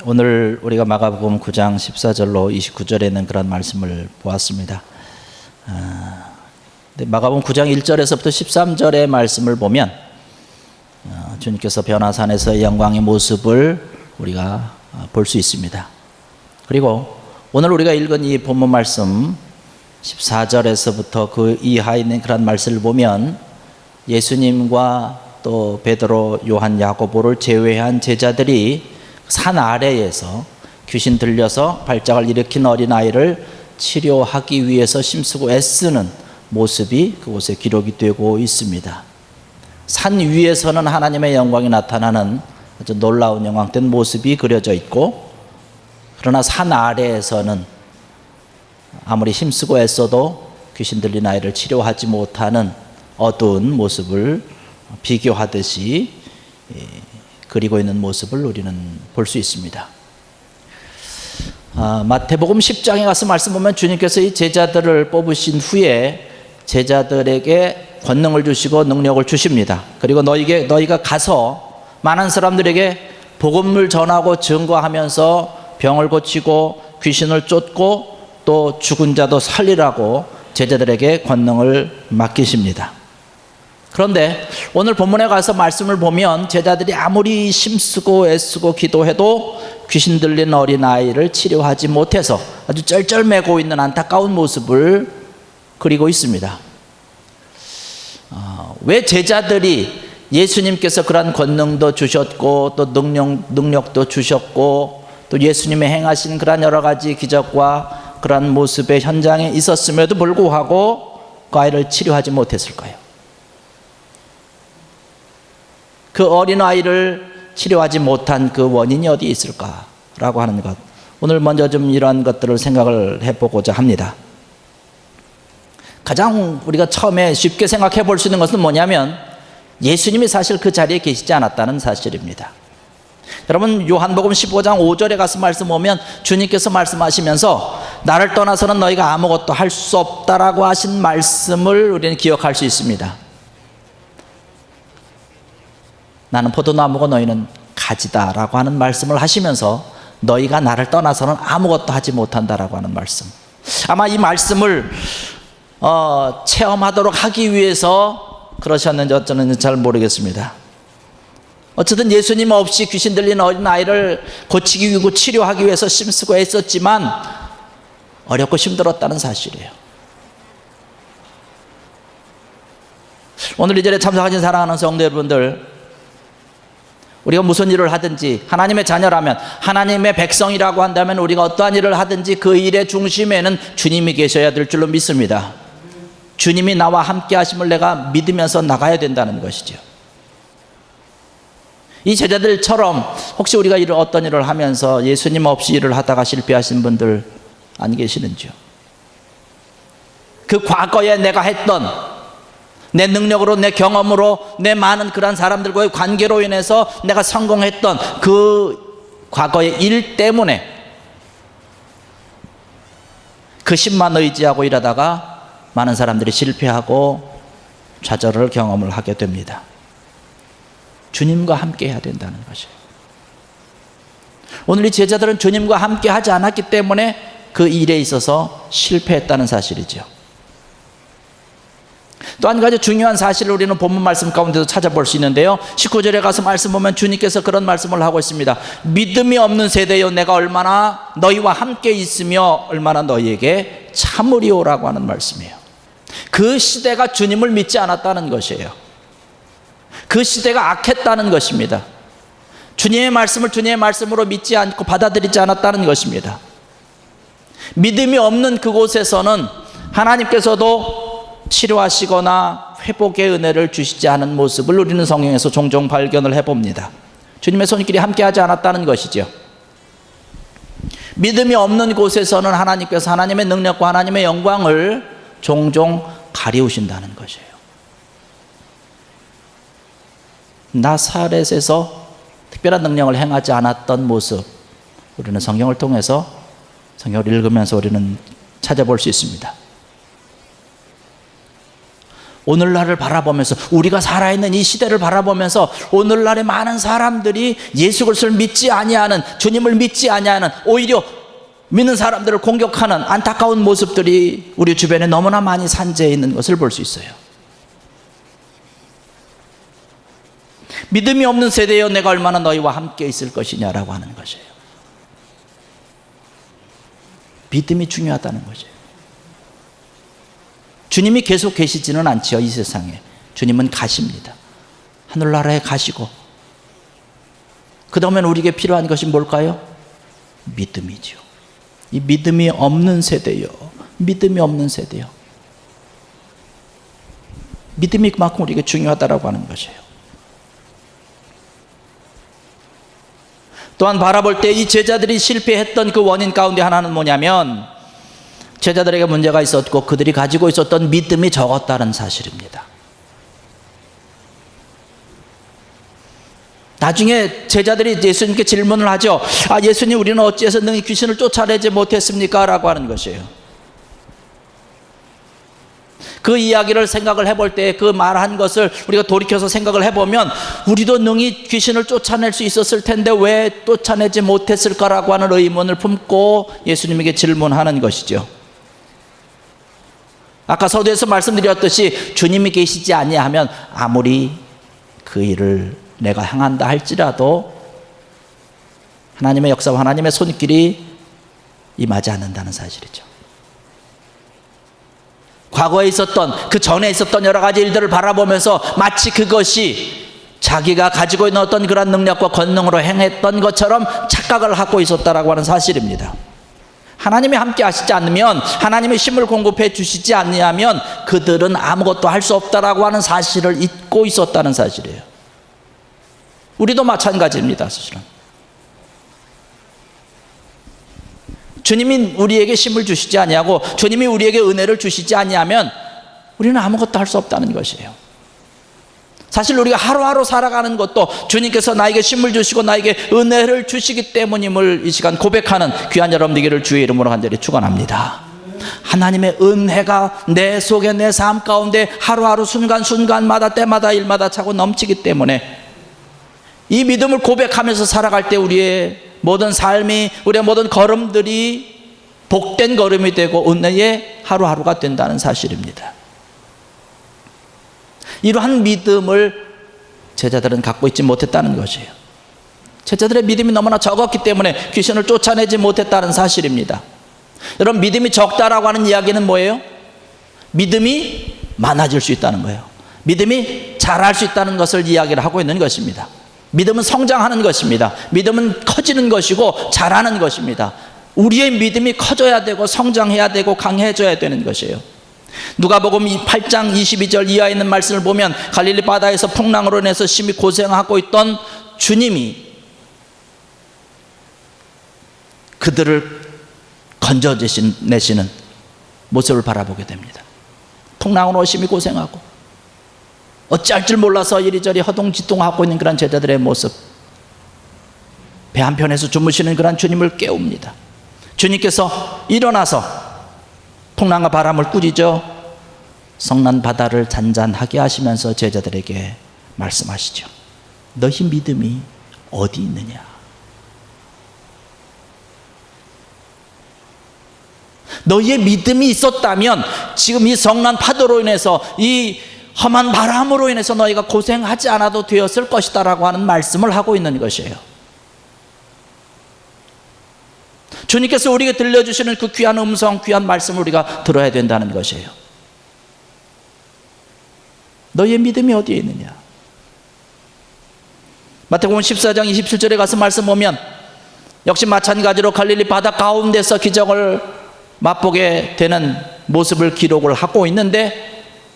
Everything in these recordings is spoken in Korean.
오늘 우리가 마가복음 9장 14절로 29절에 있는 그런 말씀을 보았습니다. 마가복음 9장 1절에서부터 13절의 말씀을 보면 주님께서 변화산에서의 영광의 모습을 우리가 볼 수 있습니다. 그리고 오늘 우리가 읽은 이 본문 말씀 14절에서부터 그 이하에 있는 그런 말씀을 보면 예수님과 또 베드로, 요한, 야고보를 제외한 제자들이 산 아래에서 귀신 들려서 발작을 일으킨 어린아이를 치료하기 위해서 힘쓰고 애쓰는 모습이 그곳에 기록이 되고 있습니다. 산 위에서는 하나님의 영광이 나타나는 아주 놀라운 영광된 모습이 그려져 있고, 그러나 산 아래에서는 아무리 힘쓰고 애써도 귀신 들린 아이를 치료하지 못하는 어두운 모습을 비교하듯이 그리고 있는 모습을 우리는 볼 수 있습니다. 마태복음 10장에 가서 말씀 보면 주님께서 이 제자들을 뽑으신 후에 제자들에게 권능을 주시고 능력을 주십니다. 그리고 너희가 가서 많은 사람들에게 복음을 전하고 증거하면서 병을 고치고 귀신을 쫓고 또 죽은 자도 살리라고 제자들에게 권능을 맡기십니다. 그런데 오늘 본문에 가서 말씀을 보면 제자들이 아무리 힘쓰고 애쓰고 기도해도 귀신 들린 어린아이를 치료하지 못해서 아주 쩔쩔매고 있는 안타까운 모습을 그리고 있습니다. 왜 제자들이 예수님께서 그러한 권능도 주셨고 또 능력도 주셨고 또 예수님의 행하신 그러한 여러 가지 기적과 그러한 모습의 현장에 있었음에도 불구하고 그 아이를 치료하지 못했을까요? 그 어린아이를 치료하지 못한 그 원인이 어디에 있을까라고 하는 것, 오늘 먼저 좀 이러한 것들을 생각을 해보고자 합니다. 가장 우리가 처음에 쉽게 생각해 볼 수 있는 것은 뭐냐면 예수님이 사실 그 자리에 계시지 않았다는 사실입니다. 여러분, 요한복음 15장 5절에 가서 말씀 보면 주님께서 말씀하시면서 나를 떠나서는 너희가 아무것도 할 수 없다라고 하신 말씀을 우리는 기억할 수 있습니다. 나는 포도나무고 너희는 가지다라고 하는 말씀을 하시면서 너희가 나를 떠나서는 아무것도 하지 못한다라고 하는 말씀, 아마 이 말씀을 체험하도록 하기 위해서 그러셨는지 어쩌는지 잘 모르겠습니다. 어쨌든 예수님 없이 귀신 들린 어린아이를 고치기 위해 치료하기 위해서 힘쓰고 애썼지만 어렵고 힘들었다는 사실이에요. 오늘 이 자리에 참석하신 사랑하는 성도 여러분들, 우리가 무슨 일을 하든지 하나님의 자녀라면, 하나님의 백성이라고 한다면 우리가 어떠한 일을 하든지 그 일의 중심에는 주님이 계셔야 될 줄로 믿습니다. 주님이 나와 함께 하심을 내가 믿으면서 나가야 된다는 것이죠. 이 제자들처럼 혹시 우리가 어떤 일을 하면서 예수님 없이 일을 하다가 실패하신 분들 안 계시는지요? 그 과거에 내가 했던 내 능력으로, 내 경험으로, 내 많은 그런 사람들과의 관계로 인해서 내가 성공했던 그 과거의 일 때문에 그 힘만 의지하고 일하다가 많은 사람들이 실패하고 좌절을 경험을 하게 됩니다. 주님과 함께 해야 된다는 것이에요. 오늘 이 제자들은 주님과 함께 하지 않았기 때문에 그 일에 있어서 실패했다는 사실이죠. 또 한 가지 중요한 사실을 우리는 본문 말씀 가운데서 찾아볼 수 있는데요, 19절에 가서 말씀 보면 주님께서 그런 말씀을 하고 있습니다. 믿음이 없는 세대여, 내가 얼마나 너희와 함께 있으며 얼마나 너희에게 참으리오라고 하는 말씀이에요. 그 시대가 주님을 믿지 않았다는 것이에요. 그 시대가 악했다는 것입니다. 주님의 말씀을 주님의 말씀으로 믿지 않고 받아들이지 않았다는 것입니다. 믿음이 없는 그곳에서는 하나님께서도 치료하시거나 회복의 은혜를 주시지 않은 모습을 우리는 성경에서 종종 발견을 해봅니다. 주님의 손길이 함께하지 않았다는 것이죠. 믿음이 없는 곳에서는 하나님께서 하나님의 능력과 하나님의 영광을 종종 가리우신다는 것이에요. 나사렛에서 특별한 능력을 행하지 않았던 모습, 우리는 성경을 통해서, 성경을 읽으면서 우리는 찾아볼 수 있습니다. 오늘날을 바라보면서, 우리가 살아있는 이 시대를 바라보면서 오늘날의 많은 사람들이 예수 그리스도를 믿지 아니하는, 주님을 믿지 아니하는, 오히려 믿는 사람들을 공격하는 안타까운 모습들이 우리 주변에 너무나 많이 산재해 있는 것을 볼 수 있어요. 믿음이 없는 세대여 내가 얼마나 너희와 함께 있을 것이냐라고 하는 것이에요. 믿음이 중요하다는 거죠. 주님이 계속 계시지는 않지요. 이 세상에 주님은 가십니다. 하늘나라에 가시고, 그 다음엔 우리에게 필요한 것이 뭘까요? 믿음이죠. 이 믿음이 없는 세대요. 믿음이 없는 세대요. 믿음이 그만큼 우리에게 중요하다고 하는 것이에요. 또한 바라볼 때 이 제자들이 실패했던 그 원인 가운데 하나는 뭐냐면, 제자들에게 문제가 있었고 그들이 가지고 있었던 믿음이 적었다는 사실입니다. 나중에 제자들이 예수님께 질문을 하죠. 예수님, 우리는 어찌해서 능히 귀신을 쫓아내지 못했습니까? 라고 하는 것이에요. 그 이야기를 생각을 해볼 때, 그 말한 것을 우리가 돌이켜서 생각을 해보면, 우리도 능히 귀신을 쫓아낼 수 있었을 텐데 왜 쫓아내지 못했을까라고 하는 의문을 품고 예수님에게 질문하는 것이죠. 아까 서두에서 말씀드렸듯이 주님이 계시지 아니하면 아무리 그 일을 내가 행한다 할지라도 하나님의 역사와 하나님의 손길이 임하지 않는다는 사실이죠. 과거에 있었던, 그 전에 있었던 여러 가지 일들을 바라보면서 마치 그것이 자기가 가지고 있는 어떤 그런 능력과 권능으로 행했던 것처럼 착각을 하고 있었다라고 하는 사실입니다. 하나님이 함께 하시지 않으면, 하나님의 힘을 공급해 주시지 않으면 그들은 아무것도 할 수 없다라고 하는 사실을 잊고 있었다는 사실이에요. 우리도 마찬가지입니다. 사실은 주님이 우리에게 힘을 주시지 아니하고 주님이 우리에게 은혜를 주시지 아니하면 우리는 아무것도 할 수 없다는 것이에요. 사실 우리가 하루하루 살아가는 것도 주님께서 나에게 힘을 주시고 나에게 은혜를 주시기 때문임을 이 시간 고백하는 귀한 여러분 되기를 주의 이름으로 간절히 축원합니다. 하나님의 은혜가 내 속에, 내 삶 가운데 하루하루 순간순간마다 때마다 일마다 차고 넘치기 때문에 이 믿음을 고백하면서 살아갈 때 우리의 모든 삶이, 우리의 모든 걸음들이 복된 걸음이 되고 은혜의 하루하루가 된다는 사실입니다. 이러한 믿음을 제자들은 갖고 있지 못했다는 것이에요. 제자들의 믿음이 너무나 적었기 때문에 귀신을 쫓아내지 못했다는 사실입니다. 여러분, 믿음이 적다라고 하는 이야기는 뭐예요? 믿음이 많아질 수 있다는 거예요. 믿음이 자랄 수 있다는 것을 이야기를 하고 있는 것입니다. 믿음은 성장하는 것입니다. 믿음은 커지는 것이고 자라는 것입니다. 우리의 믿음이 커져야 되고 성장해야 되고 강해져야 되는 것이에요. 누가복음 8장 22절 이하에 있는 말씀을 보면 갈릴리 바다에서 풍랑으로 인해서 심히 고생하고 있던 주님이 그들을 건져내시는 모습을 바라보게 됩니다. 풍랑으로 심히 고생하고 어찌할 줄 몰라서 이리저리 허둥지둥하고 있는 그런 제자들의 모습, 배 한편에서 주무시는 그런 주님을 깨웁니다. 주님께서 일어나서 풍랑과 바람을 꾸짖어 성난 바다를 잔잔하게 하시면서 제자들에게 말씀하시죠. 너희 믿음이 어디 있느냐? 너희의 믿음이 있었다면 지금 이 성난 파도로 인해서, 이 험한 바람으로 인해서 너희가 고생하지 않아도 되었을 것이다 라고 하는 말씀을 하고 있는 것이에요. 주님께서 우리에게 들려주시는 그 귀한 음성, 귀한 말씀을 우리가 들어야 된다는 것이에요. 너희의 믿음이 어디에 있느냐? 마태복음 14장 27절에 가서 말씀 보면 역시 마찬가지로 갈릴리 바다 가운데서 기적을 맛보게 되는 모습을 기록을 하고 있는데,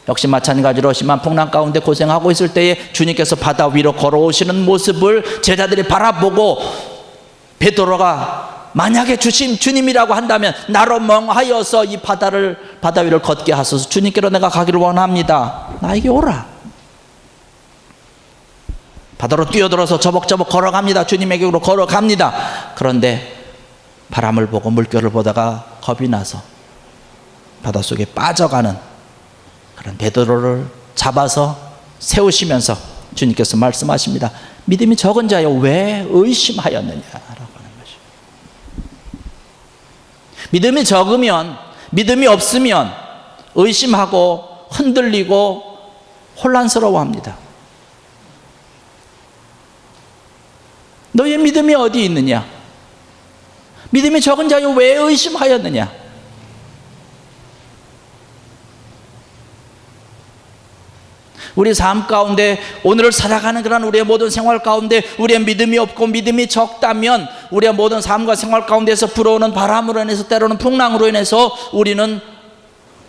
역시 마찬가지로 심한 풍랑 가운데 고생하고 있을 때에 주님께서 바다 위로 걸어오시는 모습을 제자들이 바라보고 베드로가 만약에 주님이라고 한다면 나로 멍하여서 이 바다 위를 걷게 하소서, 주님께로 내가 가기를 원합니다, 나에게 오라. 바다로 뛰어들어서 저벅저벅 걸어갑니다. 주님에게로 걸어갑니다. 그런데 바람을 보고 물결을 보다가 겁이 나서 바닷속에 빠져가는 그런 베드로를 잡아서 세우시면서 주님께서 말씀하십니다. 믿음이 적은 자여 왜 의심하였느냐라고 하는 것이죠. 믿음이 적으면, 믿음이 없으면 의심하고 흔들리고 혼란스러워합니다. 너의 믿음이 어디 있느냐? 믿음이 적은 자여 왜 의심하였느냐? 우리 삶 가운데, 오늘을 살아가는 그런 우리의 모든 생활 가운데 우리의 믿음이 없고 믿음이 적다면 우리의 모든 삶과 생활 가운데서 불어오는 바람으로 인해서, 때로는 풍랑으로 인해서 우리는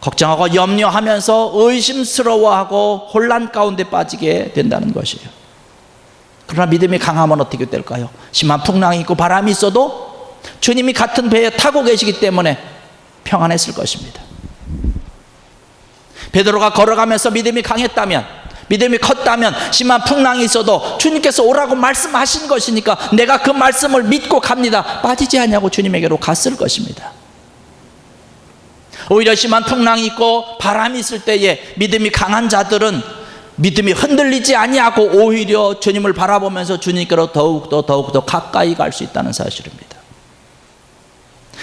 걱정하고 염려하면서 의심스러워하고 혼란 가운데 빠지게 된다는 것이에요. 그러나 믿음이 강하면 어떻게 될까요? 심한 풍랑이 있고 바람이 있어도 주님이 같은 배에 타고 계시기 때문에 평안했을 것입니다. 베드로가 걸어가면서 믿음이 강했다면, 믿음이 컸다면 심한 풍랑이 있어도 주님께서 오라고 말씀하신 것이니까 내가 그 말씀을 믿고 갑니다, 빠지지 않냐고 주님에게로 갔을 것입니다. 오히려 심한 풍랑이 있고 바람이 있을 때에 믿음이 강한 자들은 믿음이 흔들리지 아니하고 오히려 주님을 바라보면서 주님께로 더욱더 가까이 갈 수 있다는 사실입니다.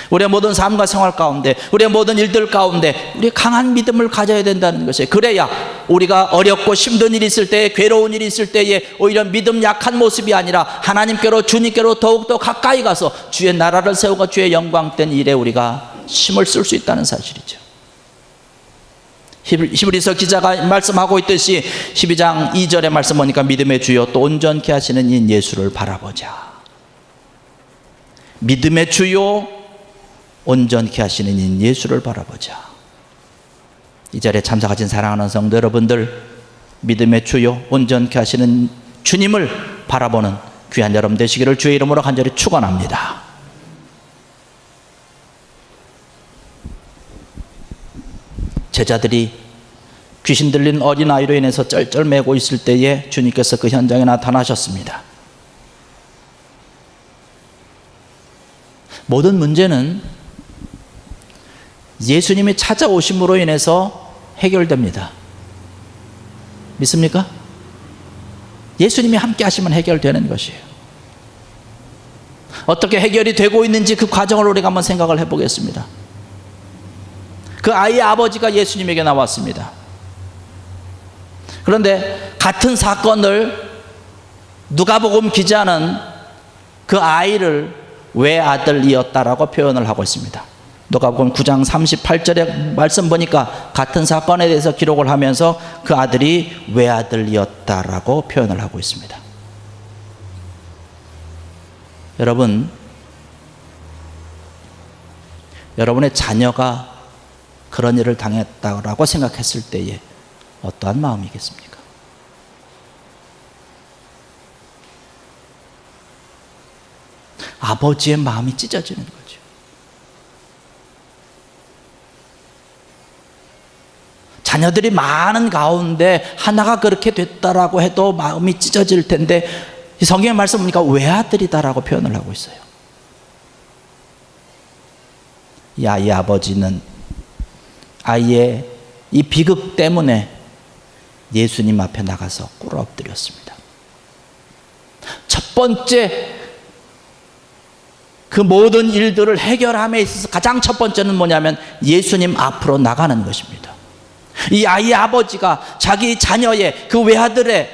우리의 모든 삶과 생활 가운데, 우리의 모든 일들 가운데 우리 강한 믿음을 가져야 된다는 것이에요. 그래야 우리가 어렵고 힘든 일이 있을 때에, 괴로운 일이 있을 때에 오히려 믿음 약한 모습이 아니라 하나님께로, 주님께로 더욱더 가까이 가서 주의 나라를 세우고 주의 영광된 일에 우리가 힘을 쓸 수 있다는 사실이죠. 히브리서 기자가 말씀하고 있듯이 12장 2절의 말씀 보니까 믿음의 주요 또 온전케 하시는 인 예수를 바라보자. 믿음의 주요 온전케 하시는 인 예수를 바라보자. 이 자리에 참석하신 사랑하는 성도 여러분들, 믿음의 주요 온전케 하시는 주님을 바라보는 귀한 여러분 되시기를 주의 이름으로 간절히 축원합니다. 제자들이 귀신 들린 어린아이로 인해서 쩔쩔매고 있을 때에 주님께서 그 현장에 나타나셨습니다. 모든 문제는 예수님이 찾아오심으로 인해서 해결됩니다. 믿습니까? 예수님이 함께 하시면 해결되는 것이에요. 어떻게 해결이 되고 있는지 그 과정을 우리가 한번 생각을 해보겠습니다. 그 아이의 아버지가 예수님에게 나왔습니다. 그런데 같은 사건을 누가복음 기자는 그 아이를 외아들이었다라고 표현을 하고 있습니다. 누가복음 9장 38절의 말씀 보니까 같은 사건에 대해서 기록을 하면서 그 아들이 외아들이었다라고 표현을 하고 있습니다. 여러분, 여러분의 자녀가 그런 일을 당했다고 생각했을 때에 어떠한 마음이겠습니까? 아버지의 마음이 찢어지는 거죠. 자녀들이 많은 가운데 하나가 그렇게 됐다라고 해도 마음이 찢어질 텐데 이 성경의 말씀 보니까 외아들이다라고 표현을 하고 있어요. 이 아이의 아버지는 아이의 이 비극 때문에 예수님 앞에 나가서 꿇어 엎드렸습니다. 첫 번째 그 모든 일들을 해결함에 있어서 가장 첫 번째는 뭐냐면 예수님 앞으로 나가는 것입니다. 이 아이의 아버지가 자기 자녀의 그 외아들의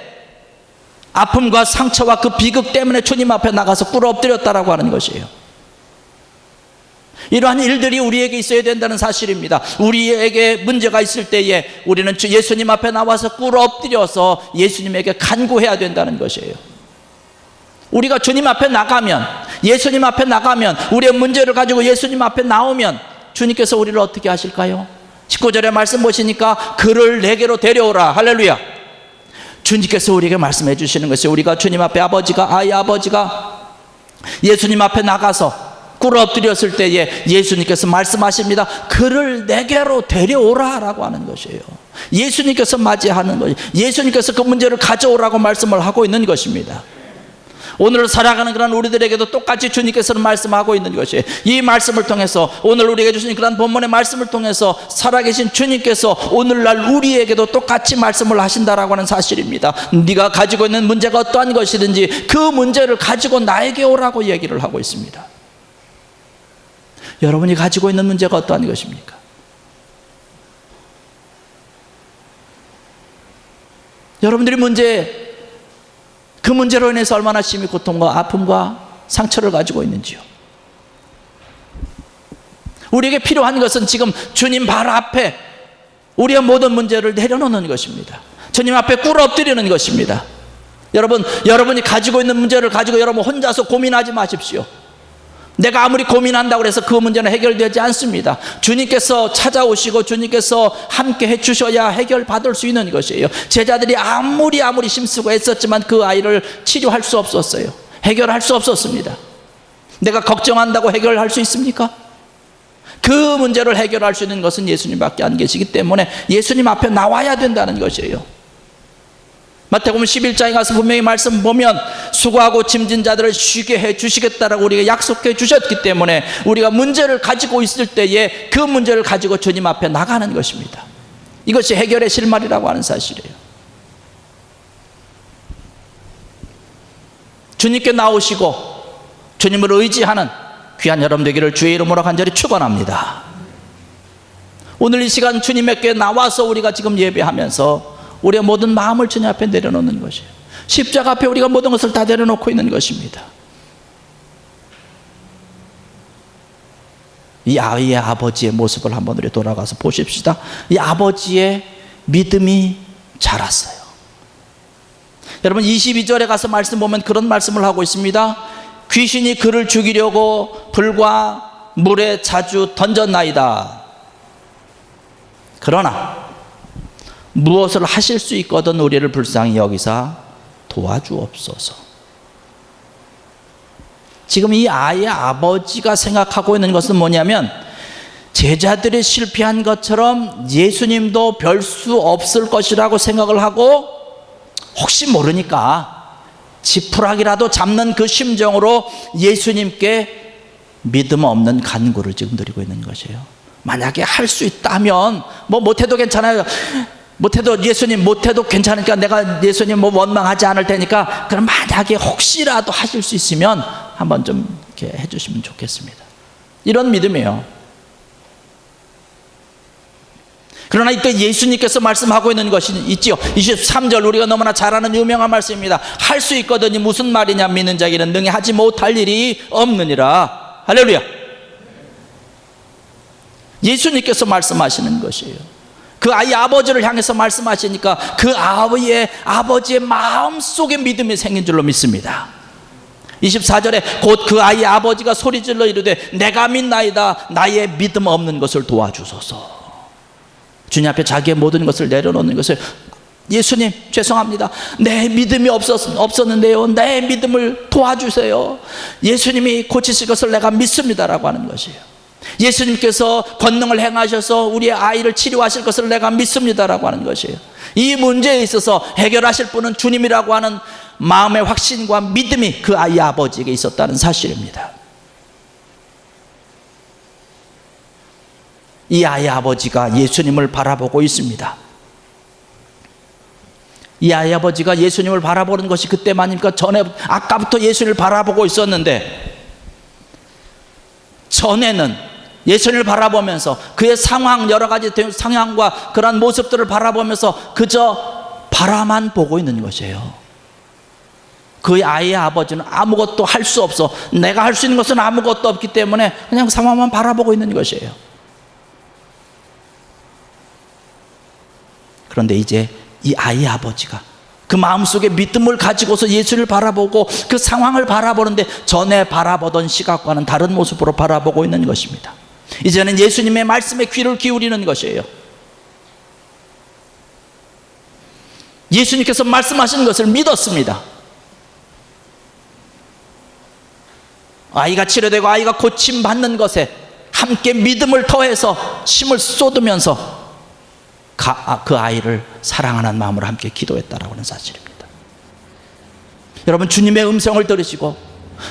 아픔과 상처와 그 비극 때문에 주님 앞에 나가서 꿇어 엎드렸다라고 하는 것이에요. 이러한 일들이 우리에게 있어야 된다는 사실입니다. 우리에게 문제가 있을 때에 우리는 예수님 앞에 나와서 꿇어 엎드려서 예수님에게 간구해야 된다는 것이에요. 우리가 주님 앞에 나가면, 예수님 앞에 나가면, 우리의 문제를 가지고 예수님 앞에 나오면 주님께서 우리를 어떻게 하실까요? 19절의 말씀 보시니까 그를 내게로 데려오라. 할렐루야. 주님께서 우리에게 말씀해 주시는 것이, 우리가 주님 앞에 아이의 아버지가 예수님 앞에 나가서 꿇어 엎드렸을 때에 예수님께서 말씀하십니다. 그를 내게로 데려오라 라고 하는 것이에요. 예수님께서 맞이하는 것이에요. 예수님께서 그 문제를 가져오라고 말씀을 하고 있는 것입니다. 오늘 살아가는 그런 우리들에게도 똑같이 주님께서는 말씀하고 있는 것이에요. 이 말씀을 통해서, 오늘 우리에게 주신 그런 본문의 말씀을 통해서 살아계신 주님께서 오늘날 우리에게도 똑같이 말씀을 하신다라고 하는 사실입니다. 네가 가지고 있는 문제가 어떠한 것이든지 그 문제를 가지고 나에게 오라고 얘기를 하고 있습니다. 여러분이 가지고 있는 문제가 어떠한 것입니까? 여러분들이 그 문제로 인해서 얼마나 심히 고통과 아픔과 상처를 가지고 있는지요. 우리에게 필요한 것은 지금 주님 발 앞에 우리의 모든 문제를 내려놓는 것입니다. 주님 앞에 꿇어 엎드리는 것입니다. 여러분이 가지고 있는 문제를 가지고 여러분 혼자서 고민하지 마십시오. 내가 아무리 고민한다고 해서 그 문제는 해결되지 않습니다. 주님께서 찾아오시고 주님께서 함께 해주셔야 해결받을 수 있는 것이에요. 제자들이 아무리 힘쓰고 애썼지만 그 아이를 치료할 수 없었어요. 해결할 수 없었습니다. 내가 걱정한다고 해결할 수 있습니까? 그 문제를 해결할 수 있는 것은 예수님밖에 안 계시기 때문에 예수님 앞에 나와야 된다는 것이에요. 마태복음 11장에 가서 분명히 말씀 보면 수고하고 짐진 자들을 쉬게 해 주시겠다라고 우리가 약속해 주셨기 때문에 우리가 문제를 가지고 있을 때에 그 문제를 가지고 주님 앞에 나가는 것입니다. 이것이 해결의 실마리라고 하는 사실이에요. 주님께 나오시고 주님을 의지하는 귀한 여러분 되기를 주의 이름으로 간절히 축원합니다. 오늘 이 시간 주님께 나와서 우리가 지금 예배하면서 우리의 모든 마음을 주님 앞에 내려놓는 것이에요. 십자가 앞에 우리가 모든 것을 다 내려놓고 있는 것입니다. 이 아이의 아버지의 모습을 한번 우리 돌아가서 보십시다. 이 아버지의 믿음이 자랐어요. 여러분 22절에 가서 말씀 보면 그런 말씀을 하고 있습니다. 귀신이 그를 죽이려고 불과 물에 자주 던졌나이다. 그러나 무엇을 하실 수 있거든 우리를 불쌍히 여기사 도와주옵소서. 지금 이 아이의 아버지가 생각하고 있는 것은 뭐냐면 제자들이 실패한 것처럼 예수님도 별 수 없을 것이라고 생각을 하고 혹시 모르니까 지푸라기라도 잡는 그 심정으로 예수님께 믿음 없는 간구를 지금 드리고 있는 것이에요. 만약에 할 수 있다면 못해도 괜찮아요. 못해도 예수님 못해도 괜찮으니까 내가 예수님 원망하지 않을 테니까 그럼 만약에 혹시라도 하실 수 있으면 한번 좀 이렇게 해주시면 좋겠습니다. 이런 믿음이에요. 그러나 이때 예수님께서 말씀하고 있는 것이 있지요. 23절 우리가 너무나 잘 아는 유명한 말씀입니다. 할 수 있거든요. 무슨 말이냐. 믿는 자에게는 능히 하지 못할 일이 없느니라. 할렐루야. 예수님께서 말씀하시는 것이에요. 그 아이 아버지를 향해서 말씀하시니까 그 아버지의 마음속에 믿음이 생긴 줄로 믿습니다. 24절에 곧 그 아이의 아버지가 소리질러 이르되 내가 믿나이다. 나의 믿음 없는 것을 도와주소서. 주님 앞에 자기의 모든 것을 내려놓는 것을 예수님 죄송합니다. 내 믿음이 없었는데요. 내 믿음을 도와주세요. 예수님이 고치실 것을 내가 믿습니다라고 하는 것이에요. 예수님께서 권능을 행하셔서 우리의 아이를 치료하실 것을 내가 믿습니다라고 하는 것이에요. 이 문제에 있어서 해결하실 분은 주님이라고 하는 마음의 확신과 믿음이 그 아이의 아버지에게 있었다는 사실입니다. 이 아이의 아버지가 예수님을 바라보고 있습니다. 이 아이의 아버지가 예수님을 바라보는 것이 그때만입니까? 아까부터 예수님을 바라보고 있었는데 전에는 예수님을 바라보면서 그의 상황, 여러 가지 상황과 그런 모습들을 바라보면서 그저 바라만 보고 있는 것이에요. 그 아이의 아버지는 아무것도 할 수 없어. 내가 할 수 있는 것은 아무것도 없기 때문에 그냥 상황만 바라보고 있는 것이에요. 그런데 이제 이 아이의 아버지가 그 마음속에 믿음을 가지고서 예수를 바라보고 그 상황을 바라보는데 전에 바라보던 시각과는 다른 모습으로 바라보고 있는 것입니다. 이제는 예수님의 말씀에 귀를 기울이는 것이에요. 예수님께서 말씀하신 것을 믿었습니다. 아이가 치료되고 아이가 고침받는 것에 함께 믿음을 더해서 힘을 쏟으면서 그 아이를 사랑하는 마음으로 함께 기도했다라고 하는 사실입니다. 여러분, 주님의 음성을 들으시고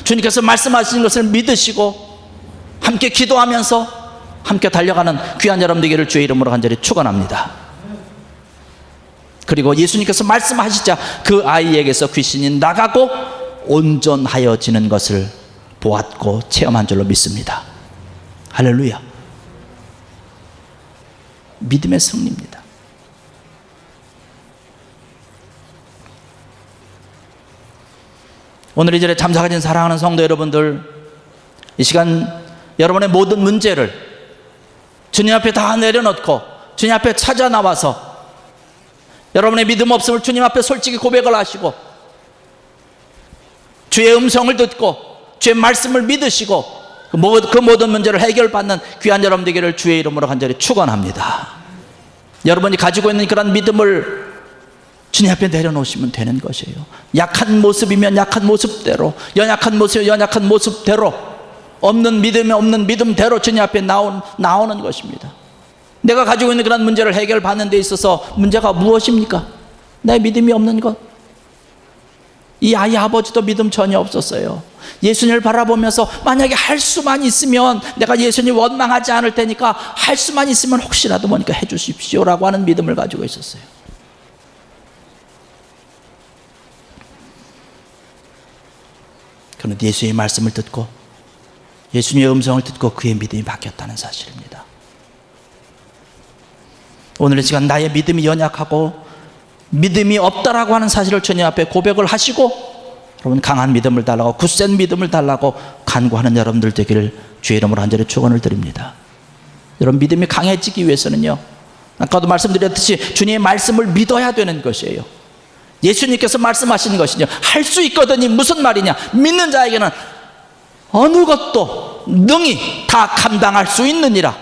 주님께서 말씀하시는 것을 믿으시고 함께 기도하면서 함께 달려가는 귀한 여러분 되기를 주의 이름으로 간절히 축원합니다. 그리고 예수님께서 말씀하시자 그 아이에게서 귀신이 나가고 온전하여지는 것을 보았고 체험한 줄로 믿습니다. 할렐루야. 믿음의 승리입니다. 오늘 이 자리에 참석하신 사랑하는 성도 여러분들, 이 시간 여러분의 모든 문제를 주님 앞에 다 내려놓고 주님 앞에 찾아 나와서 여러분의 믿음 없음을 주님 앞에 솔직히 고백을 하시고 주의 음성을 듣고 주의 말씀을 믿으시고 그 모든 문제를 해결받는 귀한 여러분 되기를 주의 이름으로 간절히 축원합니다. 여러분이 가지고 있는 그런 믿음을 주님 앞에 내려놓으시면 되는 것이에요. 약한 모습이면 약한 모습대로, 연약한 모습이면 연약한 모습대로, 없는 믿음이 없는 믿음대로 주님 앞에 나오는 것입니다. 내가 가지고 있는 그런 문제를 해결받는 데 있어서 문제가 무엇입니까? 내 믿음이 없는 것. 이 아이 아버지도 믿음 전혀 없었어요. 예수님을 바라보면서 만약에 할 수만 있으면, 내가 예수님 원망하지 않을 테니까 할 수만 있으면 혹시라도 뭐니까 해 주십시오라고 하는 믿음을 가지고 있었어요. 그런데 예수의 말씀을 듣고 예수님의 음성을 듣고 그의 믿음이 바뀌었다는 사실입니다. 오늘 이 시간 나의 믿음이 연약하고 믿음이 없다라고 하는 사실을 주님 앞에 고백을 하시고, 여러분 강한 믿음을 달라고, 굳센 믿음을 달라고 간구하는 여러분들 되기를 주의 이름으로 간절히 축원을 드립니다. 여러분, 믿음이 강해지기 위해서는요, 아까도 말씀드렸듯이 주님의 말씀을 믿어야 되는 것이에요. 예수님께서 말씀하시는 것이요, 할 수 있거든이 무슨 말이냐? 믿는 자에게는 어느 것도 능히 다 감당할 수 있느니라.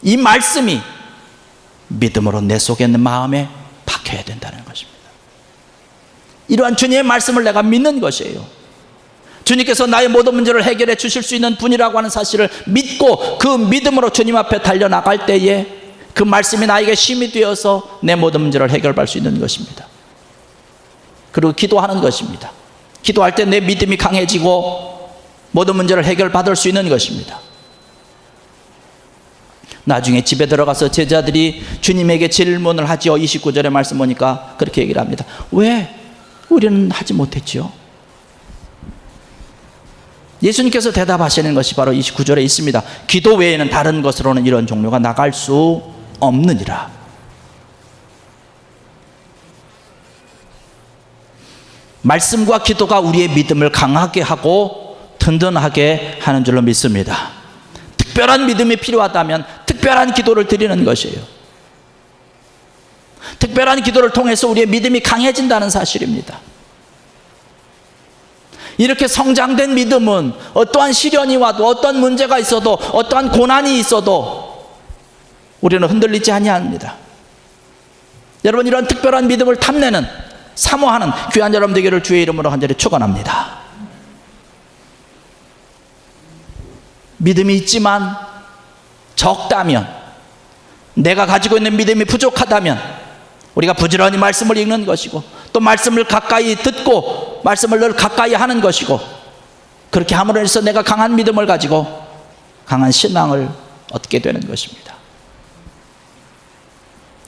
이 말씀이 믿음으로 내 속에 있는 마음에 박혀야 된다는 것입니다. 이러한 주님의 말씀을 내가 믿는 것이에요. 주님께서 나의 모든 문제를 해결해 주실 수 있는 분이라고 하는 사실을 믿고 그 믿음으로 주님 앞에 달려나갈 때에 그 말씀이 나에게 힘이 되어서 내 모든 문제를 해결할 수 있는 것입니다. 그리고 기도하는 것입니다. 기도할 때 내 믿음이 강해지고 모든 문제를 해결받을 수 있는 것입니다. 나중에 집에 들어가서 제자들이 주님에게 질문을 하지요. 29절의 말씀 보니까 그렇게 얘기를 합니다. 왜 우리는 하지 못했지요? 예수님께서 대답하시는 것이 바로 29절에 있습니다. 기도 외에는 다른 것으로는 이런 종류가 나갈 수 없느니라. 말씀과 기도가 우리의 믿음을 강하게 하고 든든하게 하는 줄로 믿습니다. 특별한 믿음이 필요하다면 특별한 기도를 드리는 것이에요. 특별한 기도를 통해서 우리의 믿음이 강해진다는 사실입니다. 이렇게 성장된 믿음은 어떠한 시련이 와도, 어떠한 문제가 있어도, 어떠한 고난이 있어도 우리는 흔들리지 아니합니다. 여러분, 이런 특별한 믿음을 탐내는, 사모하는 귀한 여러분 되기를 주의 이름으로 간절히 축원합니다. 믿음이 있지만 적다면, 내가 가지고 있는 믿음이 부족하다면 우리가 부지런히 말씀을 읽는 것이고, 또 말씀을 가까이 듣고 말씀을 늘 가까이 하는 것이고, 그렇게 함으로 해서 내가 강한 믿음을 가지고 강한 신앙을 얻게 되는 것입니다.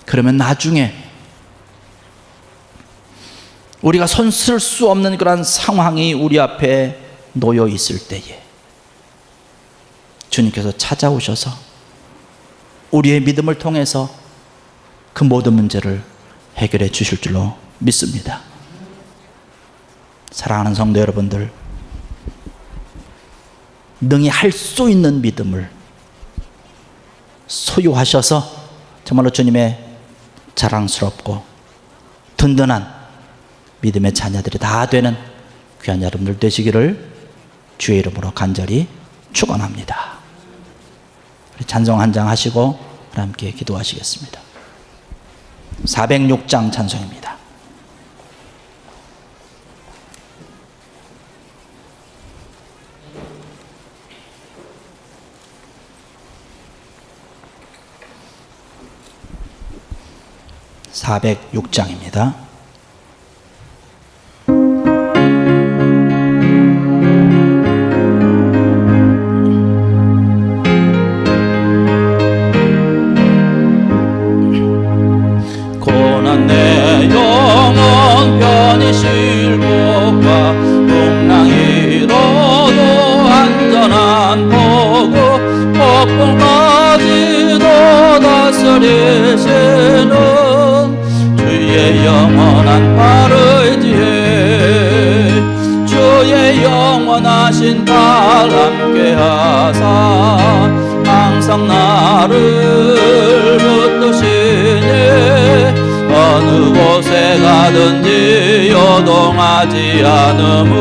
그러면 나중에 우리가 손쓸 수 없는 그런 상황이 우리 앞에 놓여 있을 때에 주님께서 찾아오셔서 우리의 믿음을 통해서 그 모든 문제를 해결해 주실 줄로 믿습니다. 사랑하는 성도 여러분들, 능히 할 수 있는 믿음을 소유하셔서 정말로 주님의 자랑스럽고 든든한 믿음의 자녀들이 다 되는 귀한 여러분들 되시기를 주의 이름으로 간절히 축원합니다. 찬송 한 장 하시고 함께 기도하시겠습니다. 406장 찬송입니다. (406장입니다) 적군까지도 다스리시는 주의 영원한 팔을 의지해 주의 영원하신 팔 함께 하사 항상 나를 붙드시니 어느 곳에 가든지 요동하지 않음은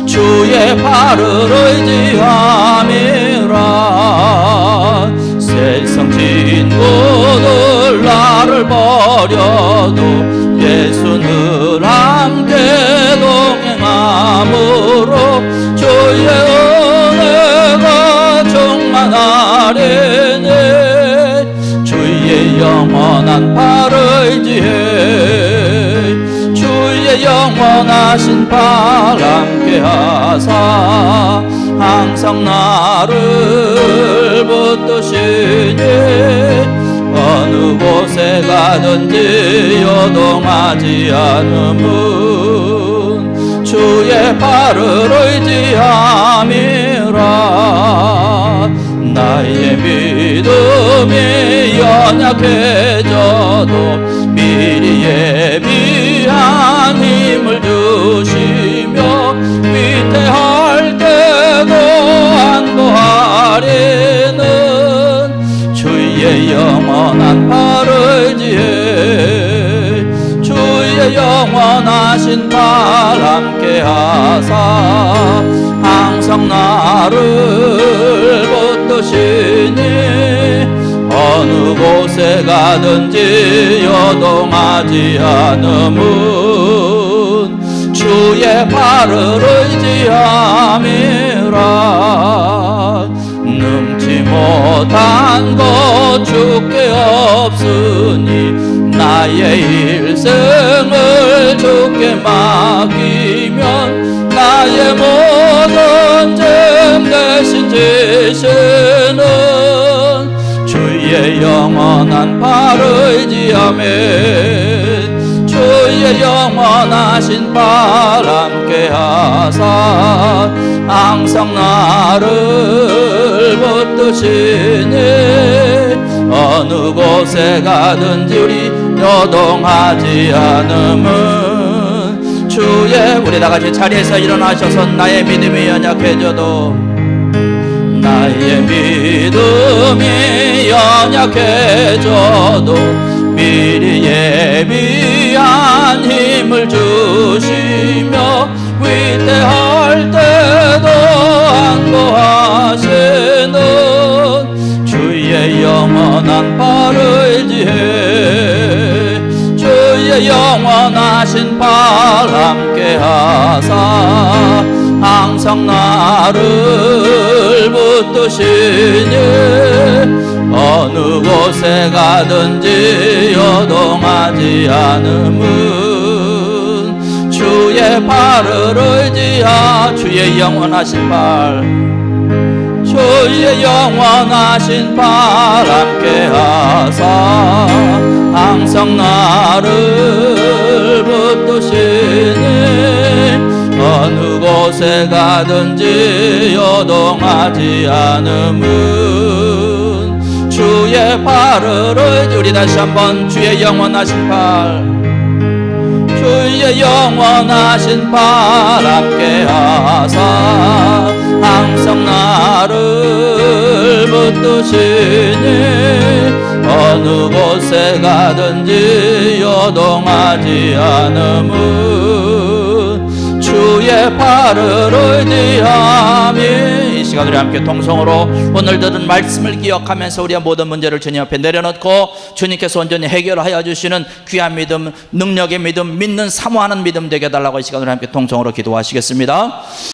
주의 팔을 의지함이라. 세상 친구들 나를 버려도 예수 늘 함께 동행함으로 주의 은혜가 충만하리니 주의 영원한 팔을 의지해 주의 영원하신 팔 함께 하사 항상 나를 붙드시니 어느 곳에 가든지 요동하지 않음은 주의 팔을 의지함이라. 나의 믿음이 연약해져도 미리 예비한 힘을 주시며 위태할 때도 안도하리는 주의 영원한 팔을 의지해 주의 영원하신 팔 함께 하사 항상 나를 붙드시니 어느 곳에 가든지 요동하지 않음은 주의 팔을 의지함이라. 능치 못한 것 주께 없으니 나의 일생을 주께 맡기면 나의 모든 짐 대신 지시는 주의 영원한 팔을 의지하며 주의 영원하신 팔 함께 하사 항상 나를 붙드시니 어느 곳에 가든지 우리 요동하지 않음은 주의 우리 다같이 자리에서 일어나셔서 나의 믿음이 연약해져도 나의 믿음이 연약해져도 미리 예비한 힘을 주시며 위태할 때도 안도하시는 주의 영원한 팔을 의지해 주의 영원하신 팔 함께 하사 항상 나를 붙드시니 어느 곳에 가든지 요동하지 않음은 주의 팔을 의지하 주의 영원하신 팔 주의 영원하신 팔 함께 하사 항상 나를 붙드시니 어느 곳에 가든지 요동하지 않음은 주의 팔을 의지 우리 다시 한번 주의 영원하신 팔 주의 영원하신 팔 함께 하사 항상 나를 붙드시니 어느 곳에 가든지 요동하지 않음은 주의 팔을 의지하며 이 시간 우리 함께 통성으로 오늘 들은 말씀을 기억하면서 우리의 모든 문제를 주님 앞에 내려놓고 주님께서 온전히 해결하여 주시는 귀한 믿음, 능력의 믿음, 믿는 사모하는 믿음 되게 해달라고 이 시간 우리 함께 통성으로 기도하시겠습니다.